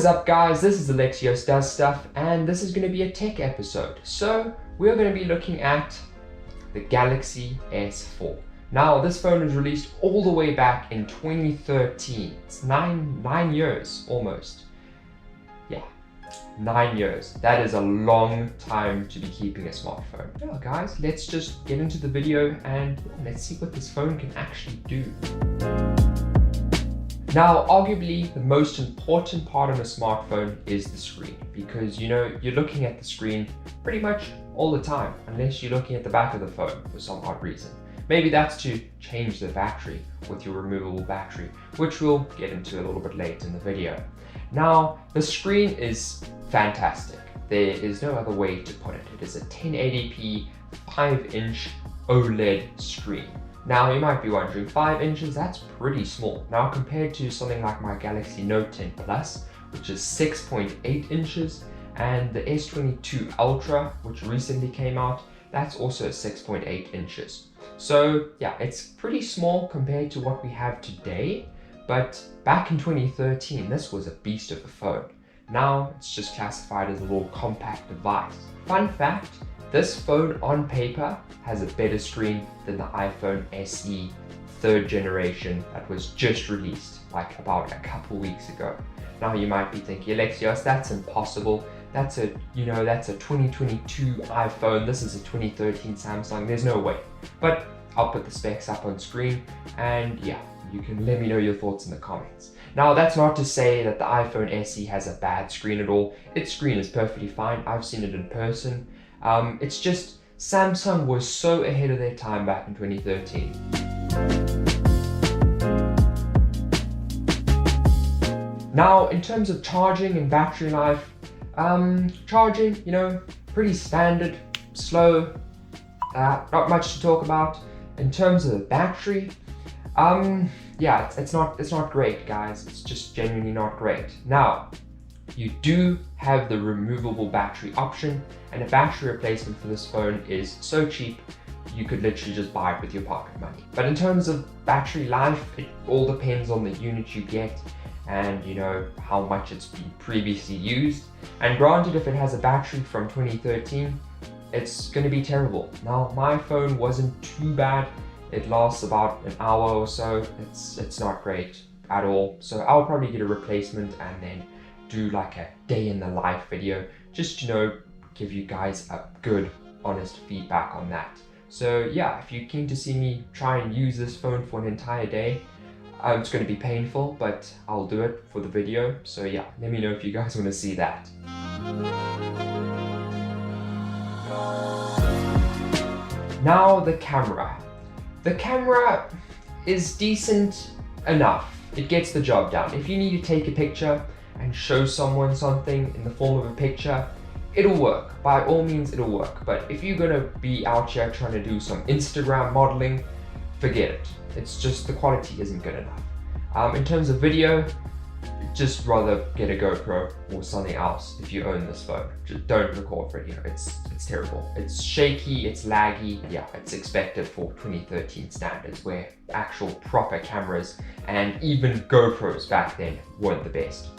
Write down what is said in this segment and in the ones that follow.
What is up, guys? This is Alexios Does Stuff, and this is going to be a tech episode. So we're going to be looking at the Galaxy S4. Now, this phone was released all the way back in 2013. It's nine years almost. Yeah, 9 years. That is a long time to be keeping a smartphone. Well, guys, let's just get into the video and let's see what this phone can actually do. Now, arguably, the most important part of a smartphone is the screen, because you're looking at the screen pretty much all the time, unless you're looking at the back of the phone for some odd reason. Maybe that's to change the battery with your removable battery, which we'll get into a little bit later in the video. Now, the screen is fantastic. There is no other way to put it. It is a 1080p 5-inch OLED screen. Now, you might be wondering, 5 inches, that's pretty small. Now, compared to something like my Galaxy Note 10 Plus, which is 6.8 inches, and the S22 Ultra, which recently came out, that's also 6.8 inches. So yeah, it's pretty small compared to what we have today, but back in 2013, this was a beast of a phone. Now, it's just classified as a little compact device. Fun fact, this phone on paper has a better screen than the iPhone SE 3rd generation that was just released like about a couple weeks ago. Now you might be thinking, Alexios, that's impossible. That's a 2022 iPhone. This is a 2013 Samsung. There's no way. But I'll put the specs up on screen, and yeah, you can let me know your thoughts in the comments. Now, that's not to say that the iPhone SE has a bad screen at all. Its screen is perfectly fine. I've seen it in person. It's just Samsung was so ahead of their time back in 2013. Now, in terms of charging and battery life, charging, pretty standard, slow, not much to talk about. In terms of the battery, yeah, it's not great, guys. It's just genuinely not great. Now, you do have the removable battery option, and a battery replacement for this phone is so cheap, you could literally just buy it with your pocket money. But in terms of battery life, it all depends on the unit you get and how much it's been previously used. And granted, if it has a battery from 2013, it's going to be terrible. Now, my phone wasn't too bad. It lasts about an hour or so. It's not great at all. So I'll probably get a replacement and then do like a day in the life video, just give you guys a good, honest feedback on that. So yeah, if you're keen to see me try and use this phone for an entire day, it's going to be painful, but I'll do it for the video. So yeah, let me know if you guys want to see that. Now, the camera. The camera is decent enough. It gets the job done. If you need to take a picture and show someone something in the form of a picture, it'll work. By all means, it'll work. But if you're gonna be out here trying to do some Instagram modeling, forget it. It's just the quality isn't good enough. In terms of video, just rather get a GoPro or something else if you own this phone. Just don't record video. It's terrible. It's shaky, it's laggy. Yeah, it's expected for 2013 standards, where actual proper cameras and even GoPros back then weren't the best.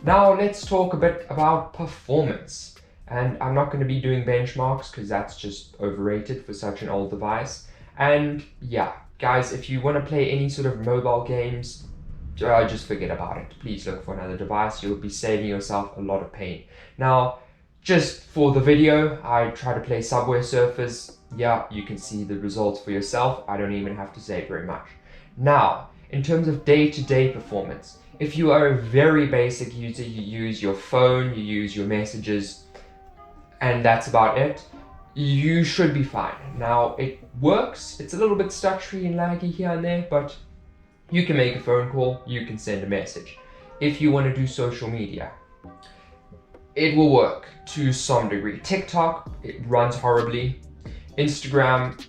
Now let's talk a bit about performance. And I'm not going to be doing benchmarks because that's just overrated for such an old device. And yeah, guys, if you want to play any sort of mobile games, just forget about it. Please look for another device. You'll be saving yourself a lot of pain. Now, just for the video, I try to play Subway Surfers. Yeah, you can see the results for yourself. I don't even have to say very much. Now, in terms of day-to-day performance, if you are a very basic user, you use your phone, you use your messages, and that's about it, you should be fine. Now, it works. It's a little bit stuttery and laggy here and there, but you can make a phone call, you can send a message. If you want to do social media, it will work to some degree. TikTok, it runs horribly. Instagram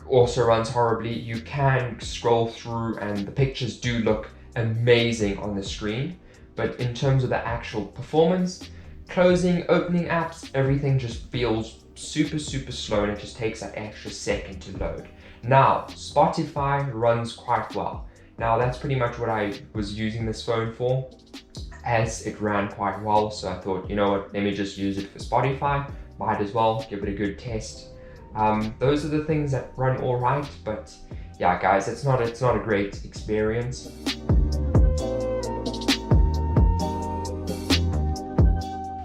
also runs horribly. You can scroll through and the pictures do look amazing on the screen, but in terms of the actual performance, closing, opening apps, everything just feels super slow, and it just takes that extra second to load. Now, Spotify runs quite well. Now that's pretty much what I was using this phone for, as it ran quite well. So I thought, you know what, let me just use it for Spotify. Might as well give it a good test. Those are the things that run all right, but yeah, guys, it's not a great experience.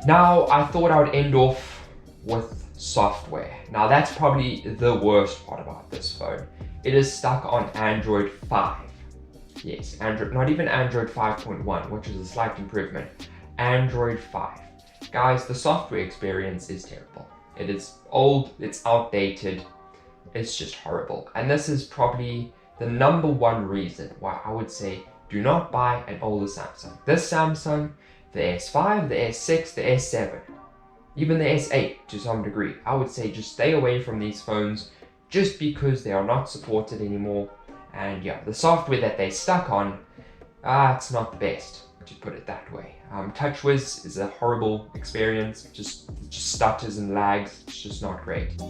Now, I thought I would end off with software. Now, that's probably the worst part about this phone. It is stuck on Android 5. Yes, Android, not even Android 5.1, which is a slight improvement. Android 5. Guys, the software experience is terrible. It is old, it's outdated, it's just horrible. And this is probably the number one reason why I would say do not buy an older Samsung. This Samsung, the S5, the S6, the S7, even the S8 to some degree, I would say just stay away from these phones just because they are not supported anymore. And yeah, the software that they're stuck on, it's not the best, to put it that way. TouchWiz is a horrible experience, just stutters and lags, it's just not great.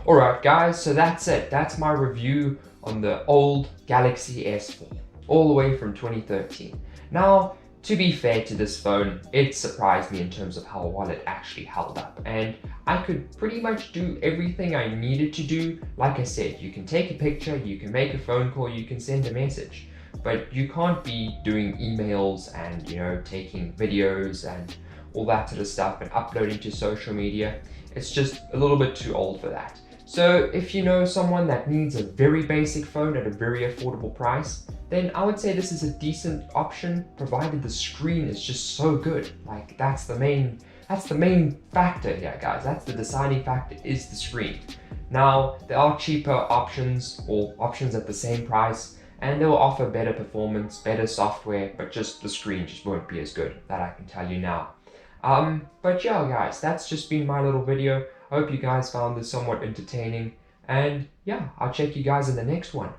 Alright guys, so that's it. That's my review on the old Galaxy S4, all the way from 2013. Now, to be fair to this phone, it surprised me in terms of how well it actually held up. And I could pretty much do everything I needed to do. Like I said, you can take a picture, you can make a phone call, you can send a message. But you can't be doing emails and, you know, taking videos and all that sort of stuff and uploading to social media. It's just a little bit too old for that. So if you know someone that needs a very basic phone at a very affordable price, then I would say this is a decent option, provided the screen is just so good. Like that's the main factor here, guys. That's the deciding factor, is the screen. Now, there are cheaper options or options at the same price, and they will offer better performance, better software, but just the screen just won't be as good, that I can tell you now. But yeah, guys, that's just been my little video. I hope you guys found this somewhat entertaining, and yeah, I'll check you guys in the next one.